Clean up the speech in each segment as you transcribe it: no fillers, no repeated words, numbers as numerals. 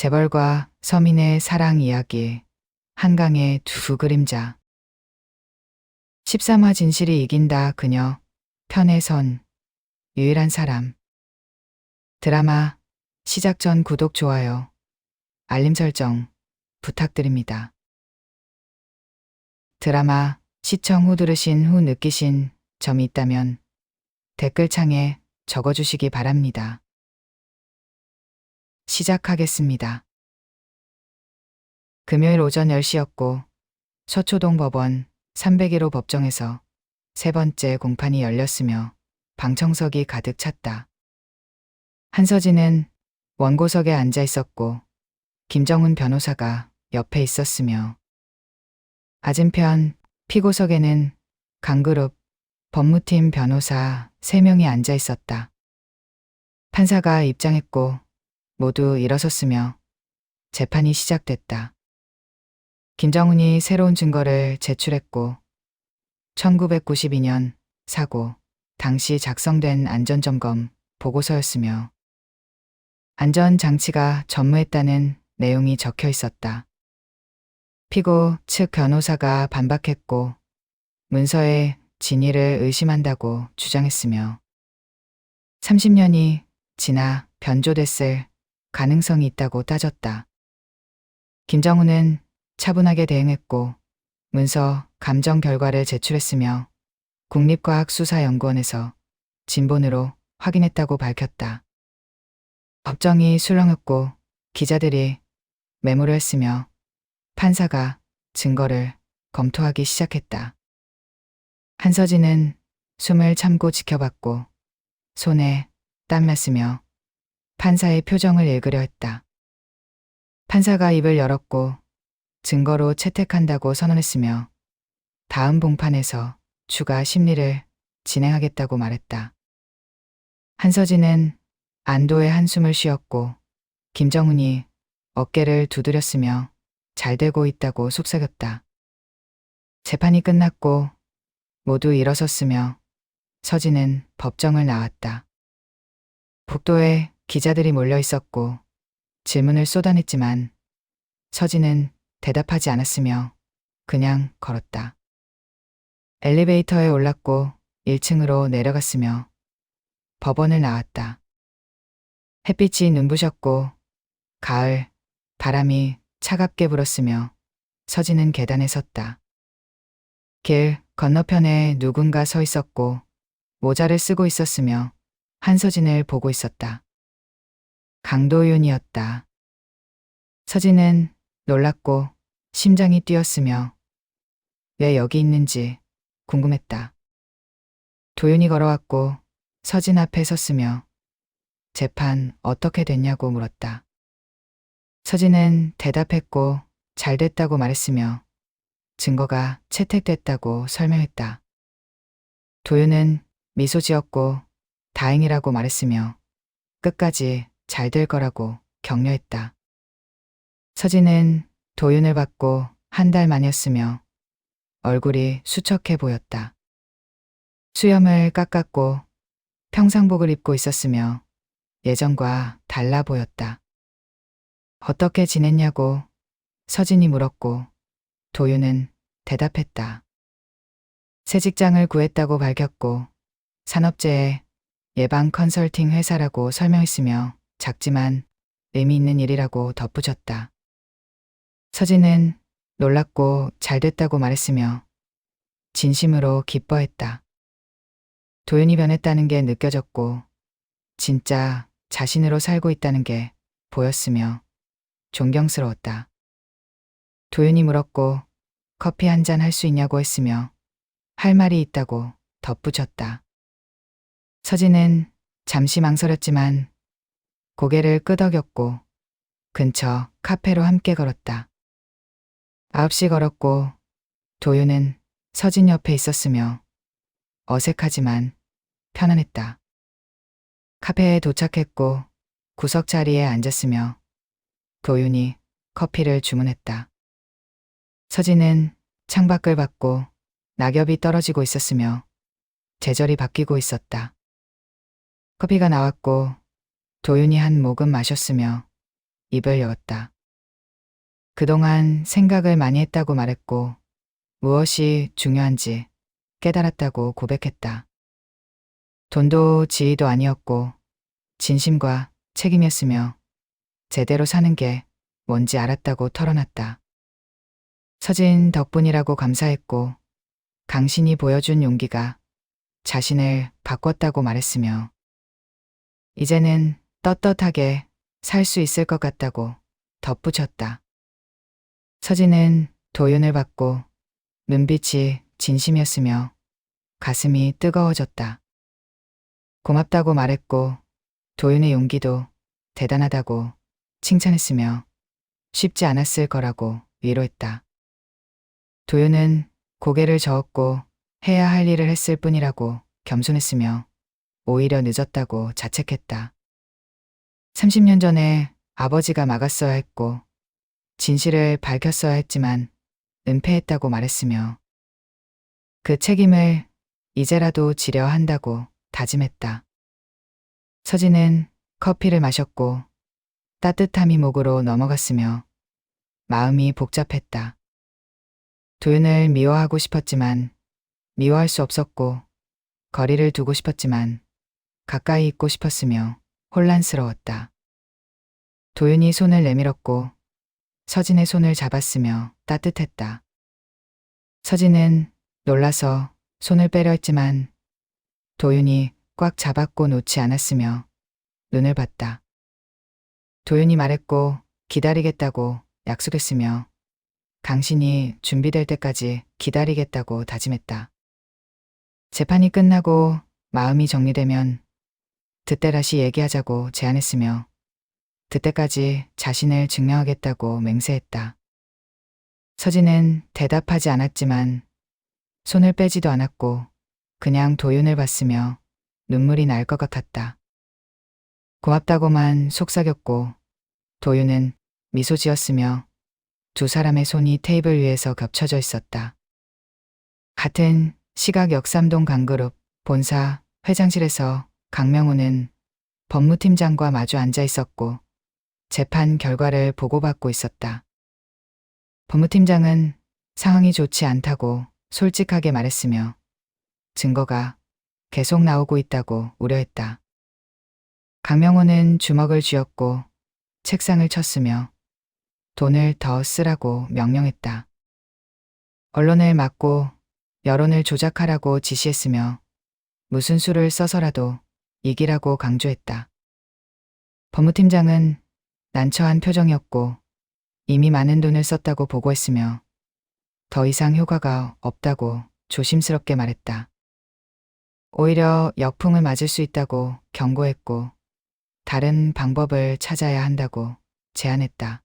재벌과 서민의 사랑 이야기, 한강의 두 그림자. 13화 진실이 이긴다 그녀, 편에 선, 유일한 사람. 드라마 시작 전 구독, 좋아요, 알림 설정 부탁드립니다. 드라마 시청 후 들으신 후 느끼신 점이 있다면 댓글창에 적어주시기 바랍니다. 시작하겠습니다. 금요일 오전 10시였고 서초동 법원 301호 법정에서 세 번째 공판이 열렸으며 방청석이 가득 찼다. 한서진은 원고석에 앉아 있었고 김정훈 변호사가 옆에 있었으며 맞은편 피고석에는 강그룹 법무팀 변호사 3명이 앉아 있었다. 판사가 입장했고 모두 일어섰으며 재판이 시작됐다. 김정훈이 새로운 증거를 제출했고 1992년 사고 당시 작성된 안전점검 보고서였으며 안전장치가 전무했다는 내용이 적혀 있었다. 피고 측 변호사가 반박했고 문서의 진위를 의심한다고 주장했으며 30년이 지나 변조됐을 가능성이 있다고 따졌다. 김정훈은 차분하게 대응했고 문서 감정 결과를 제출했으며 국립과학수사연구원에서 진본으로 확인했다고 밝혔다. 법정이 술렁였고 기자들이 메모를 했으며 판사가 증거를 검토하기 시작했다. 한서진은 숨을 참고 지켜봤고 손에 땀 났으며 판사의 표정을 읽으려 했다. 판사가 입을 열었고 증거로 채택한다고 선언했으며 다음 공판에서 추가 심리를 진행하겠다고 말했다. 한서진은 안도의 한숨을 쉬었고 김정훈이 어깨를 두드렸으며 잘 되고 있다고 속삭였다. 재판이 끝났고 모두 일어섰으며 서진은 법정을 나왔다. 복도에 기자들이 몰려 있었고 질문을 쏟아냈지만 서진은 대답하지 않았으며 그냥 걸었다. 엘리베이터에 올랐고 1층으로 내려갔으며 법원을 나왔다. 햇빛이 눈부셨고 가을 바람이 차갑게 불었으며 서진은 계단에 섰다. 길 건너편에 누군가 서 있었고 모자를 쓰고 있었으며 한서진을 보고 있었다. 강도윤이었다. 서진은 놀랐고 심장이 뛰었으며 왜 여기 있는지 궁금했다. 도윤이 걸어왔고 서진 앞에 섰으며 재판 어떻게 됐냐고 물었다. 서진은 대답했고 잘 됐다고 말했으며 증거가 채택됐다고 설명했다. 도윤은 미소 지었고 다행이라고 말했으며 끝까지 잘 될 거라고 격려했다. 서진은 도윤을 받고 한 달 만이었으며 얼굴이 수척해 보였다. 수염을 깎았고 평상복을 입고 있었으며 예전과 달라 보였다. 어떻게 지냈냐고 서진이 물었고 도윤은 대답했다. 새 직장을 구했다고 밝혔고 산업재해 예방 컨설팅 회사라고 설명했으며 작지만 의미 있는 일이라고 덧붙였다. 서진은 놀랐고 잘 됐다고 말했으며 진심으로 기뻐했다. 도윤이 변했다는 게 느껴졌고 진짜 자신으로 살고 있다는 게 보였으며 존경스러웠다. 도윤이 물었고 커피 한 잔 할 수 있냐고 했으며 할 말이 있다고 덧붙였다. 서진은 잠시 망설였지만 고개를 끄덕였고 근처 카페로 함께 걸었다. 9시 걸었고 도윤은 서진 옆에 있었으며 어색하지만 편안했다. 카페에 도착했고 구석 자리에 앉았으며 도윤이 커피를 주문했다. 서진은 창밖을 봤고 낙엽이 떨어지고 있었으며 제절이 바뀌고 있었다. 커피가 나왔고 도윤이 한 모금 마셨으며 입을 여었다. 그동안 생각을 많이 했다고 말했고 무엇이 중요한지 깨달았다고 고백했다. 돈도 지위도 아니었고 진심과 책임이었으며 제대로 사는 게 뭔지 알았다고 털어놨다. 서진 덕분이라고 감사했고 당신이 보여준 용기가 자신을 바꿨다고 말했으며 이제는 떳떳하게 살 수 있을 것 같다고 덧붙였다. 서진은 도윤을 받고 눈빛이 진심이었으며 가슴이 뜨거워졌다. 고맙다고 말했고 도윤의 용기도 대단하다고 칭찬했으며 쉽지 않았을 거라고 위로했다. 도윤은 고개를 저었고 해야 할 일을 했을 뿐이라고 겸손했으며 오히려 늦었다고 자책했다. 30년 전에 아버지가 막았어야 했고 진실을 밝혔어야 했지만 은폐했다고 말했으며 그 책임을 이제라도 지려 한다고 다짐했다. 서진은 커피를 마셨고 따뜻함이 목으로 넘어갔으며 마음이 복잡했다. 도윤을 미워하고 싶었지만 미워할 수 없었고 거리를 두고 싶었지만 가까이 있고 싶었으며 혼란스러웠다. 도윤이 손을 내밀었고 서진의 손을 잡았으며 따뜻했다. 서진은 놀라서 손을 빼려 했지만 도윤이 꽉 잡았고 놓지 않았으며 눈을 봤다. 도윤이 말했고 기다리겠다고 약속했으며 당신이 준비될 때까지 기다리겠다고 다짐했다. 재판이 끝나고 마음이 정리되면 그때 다시 얘기하자고 제안했으며 그때까지 자신을 증명하겠다고 맹세했다. 서진은 대답하지 않았지만 손을 빼지도 않았고 그냥 도윤을 봤으며 눈물이 날 것 같았다. 고맙다고만 속삭였고 도윤은 미소 지었으며 두 사람의 손이 테이블 위에서 겹쳐져 있었다. 같은 시각 역삼동 강그룹 본사 회장실에서 강명호는 법무팀장과 마주 앉아 있었고 재판 결과를 보고받고 있었다. 법무팀장은 상황이 좋지 않다고 솔직하게 말했으며 증거가 계속 나오고 있다고 우려했다. 강명호는 주먹을 쥐었고 책상을 쳤으며 돈을 더 쓰라고 명령했다. 언론을 막고 여론을 조작하라고 지시했으며 무슨 수를 써서라도 이기라고 강조했다. 법무팀장은 난처한 표정이었고 이미 많은 돈을 썼다고 보고했으며 더 이상 효과가 없다고 조심스럽게 말했다. 오히려 역풍을 맞을 수 있다고 경고했고 다른 방법을 찾아야 한다고 제안했다.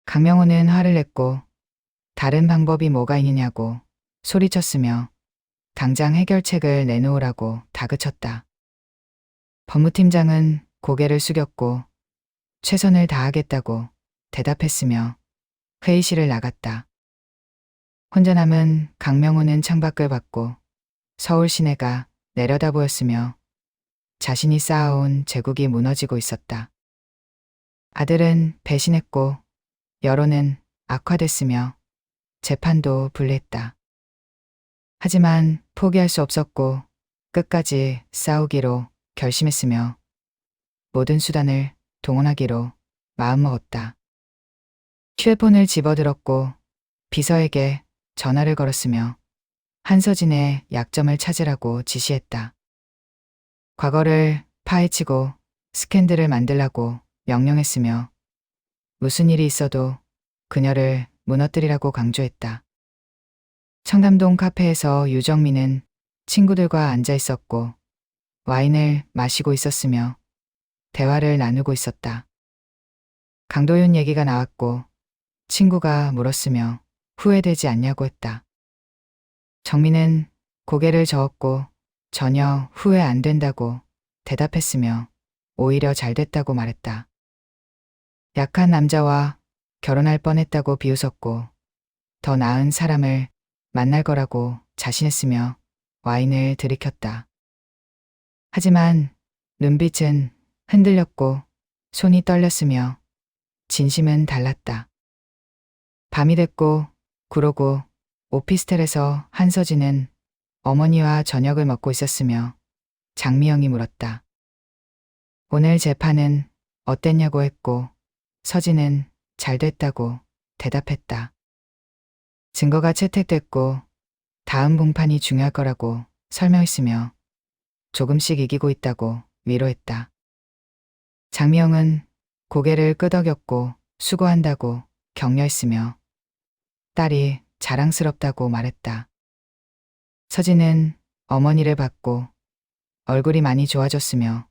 강명호는 화를 냈고 다른 방법이 뭐가 있느냐고 소리쳤으며 당장 해결책을 내놓으라고 다그쳤다. 법무팀장은 고개를 숙였고 최선을 다하겠다고 대답했으며 회의실을 나갔다. 혼자 남은 강명호는 창밖을 봤고 서울 시내가 내려다 보였으며 자신이 쌓아온 제국이 무너지고 있었다. 아들은 배신했고 여론은 악화됐으며 재판도 불리했다. 하지만 포기할 수 없었고 끝까지 싸우기로 결심했으며 모든 수단을 동원하기로 마음먹었다. 휴대폰을 집어들었고 비서에게 전화를 걸었으며 한서진의 약점을 찾으라고 지시했다. 과거를 파헤치고 스캔들을 만들라고 명령했으며 무슨 일이 있어도 그녀를 무너뜨리라고 강조했다. 청담동 카페에서 유정민은 친구들과 앉아 있었고 와인을 마시고 있었으며 대화를 나누고 있었다. 강도윤 얘기가 나왔고 친구가 물었으며 후회되지 않냐고 했다. 정민은 고개를 저었고 전혀 후회 안 된다고 대답했으며 오히려 잘 됐다고 말했다. 약한 남자와 결혼할 뻔했다고 비웃었고 더 나은 사람을 만날 거라고 자신했으며 와인을 들이켰다. 하지만 눈빛은 흔들렸고 손이 떨렸으며 진심은 달랐다. 밤이 됐고 그러고 오피스텔에서 한서진은 어머니와 저녁을 먹고 있었으며 장미영이 물었다. 오늘 재판은 어땠냐고 했고 서진은 잘 됐다고 대답했다. 증거가 채택됐고 다음 공판이 중요할 거라고 설명했으며 조금씩 이기고 있다고 위로했다. 장미영은 고개를 끄덕였고 수고한다고 격려했으며 딸이 자랑스럽다고 말했다. 서진은 어머니를 받고 얼굴이 많이 좋아졌으며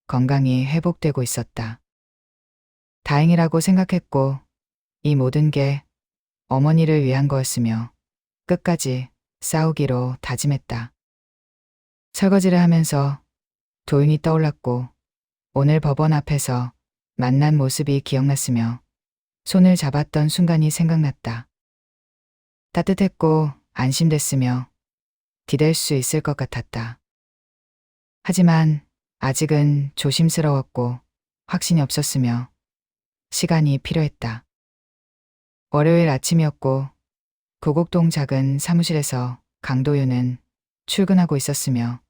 건강이 회복되고 있었다. 다행이라고 생각했고 이 모든 게 어머니를 위한 거였으며 끝까지 싸우기로 다짐했다. 설거지를 하면서 도윤이 떠올랐고 오늘 법원 앞에서 만난 모습이 기억났으며 손을 잡았던 순간이 생각났다. 따뜻했고 안심됐으며 기댈 수 있을 것 같았다. 하지만 아직은 조심스러웠고 확신이 없었으며 시간이 필요했다. 월요일 아침이었고 고곡동 작은 사무실에서 강도윤은 출근하고 있었으며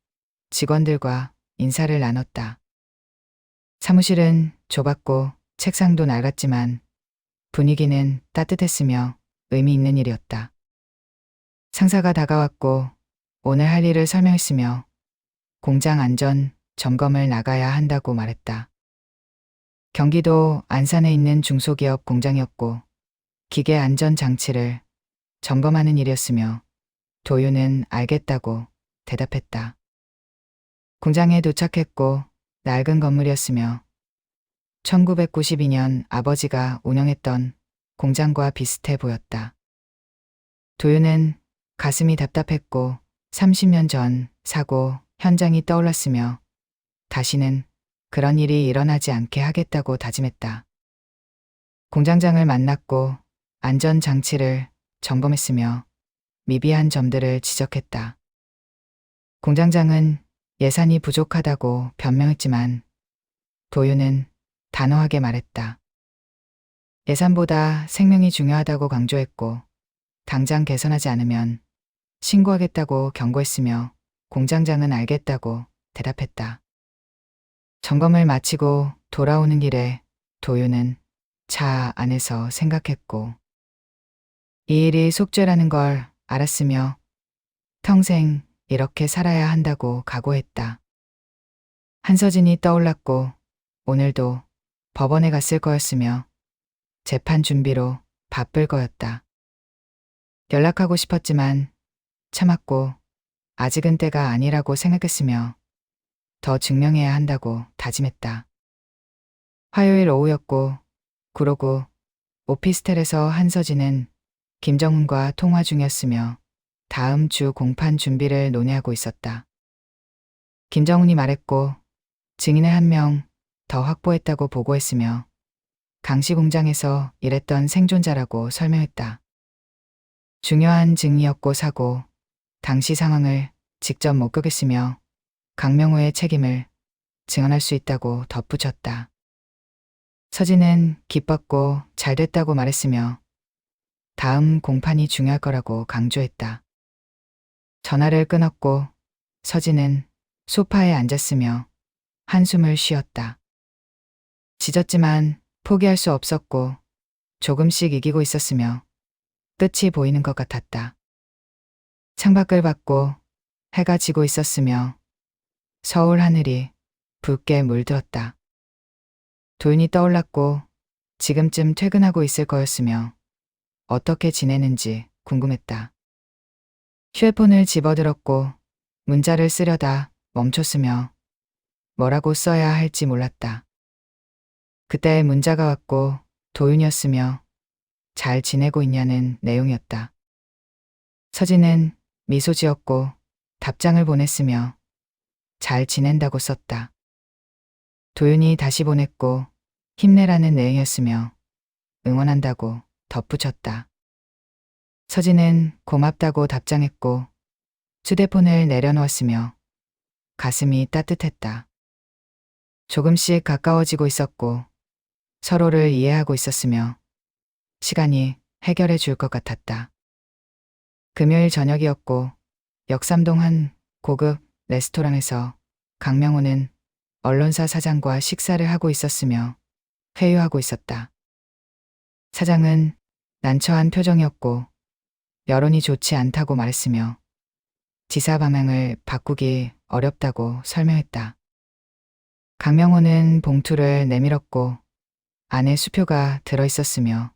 직원들과 인사를 나눴다. 사무실은 좁았고 책상도 낡았지만 분위기는 따뜻했으며 의미 있는 일이었다. 상사가 다가왔고 오늘 할 일을 설명했으며 공장 안전 점검을 나가야 한다고 말했다. 경기도 안산에 있는 중소기업 공장이었고 기계 안전 장치를 점검하는 일이었으며 도윤은 알겠다고 대답했다. 공장에 도착했고 낡은 건물이었으며 1992년 아버지가 운영했던 공장과 비슷해 보였다. 도윤은 가슴이 답답했고 30년 전 사고 현장이 떠올랐으며 다시는 그런 일이 일어나지 않게 하겠다고 다짐했다. 공장장을 만났고 안전장치를 점검했으며 미비한 점들을 지적했다. 공장장은 예산이 부족하다고 변명했지만 도윤은 단호하게 말했다. 예산보다 생명이 중요하다고 강조했고 당장 개선하지 않으면 신고하겠다고 경고했으며 공장장은 알겠다고 대답했다. 점검을 마치고 돌아오는 길에 도윤은 차 안에서 생각했고 이 일이 속죄라는 걸 알았으며 평생 이렇게 살아야 한다고 각오했다. 한서진이 떠올랐고 오늘도 법원에 갔을 거였으며 재판 준비로 바쁠 거였다. 연락하고 싶었지만 참았고 아직은 때가 아니라고 생각했으며 더 증명해야 한다고 다짐했다. 화요일 오후였고 그러고 오피스텔에서 한서진은 김정훈과 통화 중이었으며 다음 주 공판 준비를 논의하고 있었다. 김정훈이 말했고 증인을 한 명 더 확보했다고 보고했으며 강씨 공장에서 일했던 생존자라고 설명했다. 중요한 증이었고 사고 당시 상황을 직접 목격했으며 강명호의 책임을 증언할 수 있다고 덧붙였다. 서진은 기뻤고 잘 됐다고 말했으며 다음 공판이 중요할 거라고 강조했다. 전화를 끊었고 서진은 소파에 앉았으며 한숨을 쉬었다. 짖었지만 포기할 수 없었고 조금씩 이기고 있었으며 끝이 보이는 것 같았다. 창밖을 봤고 해가 지고 있었으며 서울 하늘이 붉게 물들었다. 도윤이 떠올랐고 지금쯤 퇴근하고 있을 거였으며 어떻게 지내는지 궁금했다. 휴대폰을 집어들었고 문자를 쓰려다 멈췄으며 뭐라고 써야 할지 몰랐다. 그때 문자가 왔고 도윤이었으며 잘 지내고 있냐는 내용이었다. 서진은 미소 지었고 답장을 보냈으며 잘 지낸다고 썼다. 도윤이 다시 보냈고 힘내라는 내용이었으며 응원한다고 덧붙였다. 서진은 고맙다고 답장했고 휴대폰을 내려놓았으며 가슴이 따뜻했다. 조금씩 가까워지고 있었고 서로를 이해하고 있었으며 시간이 해결해 줄 것 같았다. 금요일 저녁이었고 역삼동 한 고급 레스토랑에서 강명호는 언론사 사장과 식사를 하고 있었으며 회유하고 있었다. 사장은 난처한 표정이었고 여론이 좋지 않다고 말했으며 지사 방향을 바꾸기 어렵다고 설명했다. 강명호는 봉투를 내밀었고 안에 수표가 들어있었으며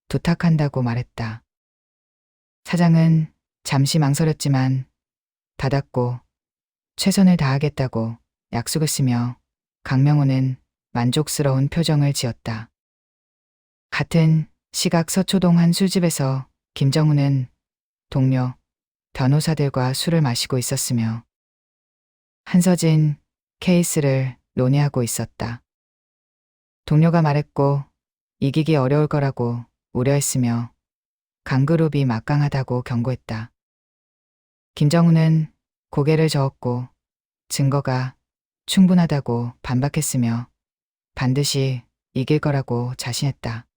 부탁한다고 말했다. 사장은 잠시 망설였지만 받았고 최선을 다하겠다고 약속했으며 강명호는 만족스러운 표정을 지었다. 같은 시각 서초동 한 술집에서 김정우는 동료 변호사들과 술을 마시고 있었으며 한서진 케이스를 논의하고 있었다. 동료가 말했고 이기기 어려울 거라고 우려했으며 강그룹이 막강하다고 경고했다. 김정우는 고개를 저었고 증거가 충분하다고 반박했으며 반드시 이길 거라고 자신했다.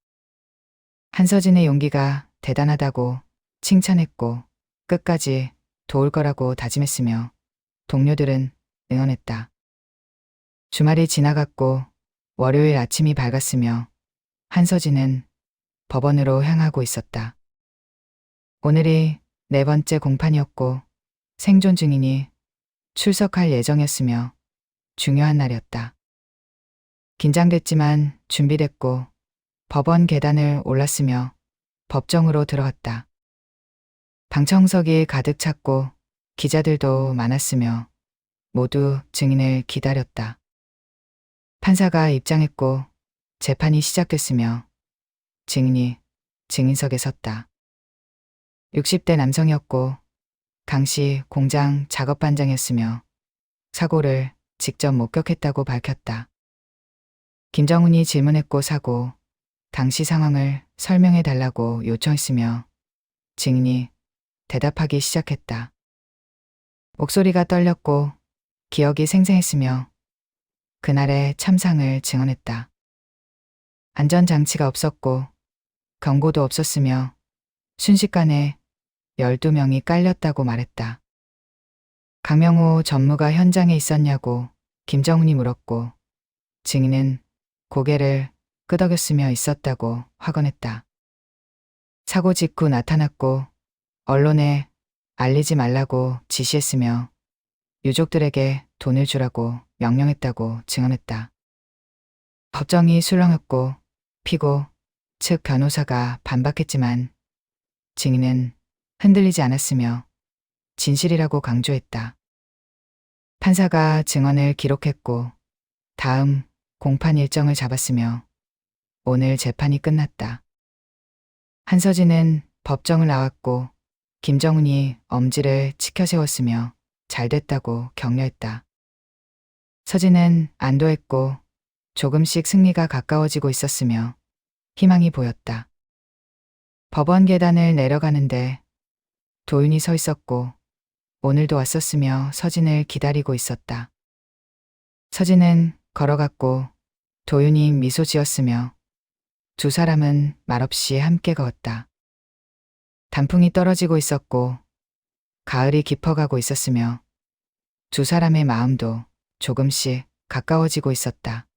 한서진의 용기가 대단하다고 칭찬했고 끝까지 도울 거라고 다짐했으며 동료들은 응원했다. 주말이 지나갔고 월요일 아침이 밝았으며 한서진은 법원으로 향하고 있었다. 오늘이 4번째 공판이었고 생존 증인이 출석할 예정이었으며 중요한 날이었다. 긴장됐지만 준비됐고 법원 계단을 올랐으며 법정으로 들어갔다. 방청석이 가득 찼고 기자들도 많았으며 모두 증인을 기다렸다. 판사가 입장했고 재판이 시작됐으며 증인이 증인석에 섰다. 60대 남성이었고 당시 공장 작업반장이었으며 사고를 직접 목격했다고 밝혔다. 김정훈이 질문했고 사고 당시 상황을 설명해 달라고 요청했으며 증인이 대답하기 시작했다. 목소리가 떨렸고 기억이 생생했으며 그날의 참상을 증언했다. 안전장치가 없었고 경고도 없었으며 순식간에 12명이 깔렸다고 말했다. 강명호 전무가 현장에 있었냐고 김정훈이 물었고 증인은 고개를 끄덕였으며 있었다고 확언했다. 사고 직후 나타났고 언론에 알리지 말라고 지시했으며 유족들에게 돈을 주라고 명령했다고 증언했다. 법정이 술렁였고 피고 측 변호사가 반박했지만 증인은 흔들리지 않았으며 진실이라고 강조했다. 판사가 증언을 기록했고 다음 공판 일정을 잡았으며 오늘 재판이 끝났다. 한서진은 법정을 나왔고 김정훈이 엄지를 치켜 세웠으며 잘됐다고 격려했다. 서진은 안도했고 조금씩 승리가 가까워지고 있었으며 희망이 보였다. 법원 계단을 내려가는데 도윤이 서 있었고 오늘도 왔었으며 서진을 기다리고 있었다. 서진은 걸어갔고 도윤이 미소 지었으며 두 사람은 말없이 함께 걸었다. 단풍이 떨어지고 있었고 가을이 깊어가고 있었으며 두 사람의 마음도 조금씩 가까워지고 있었다.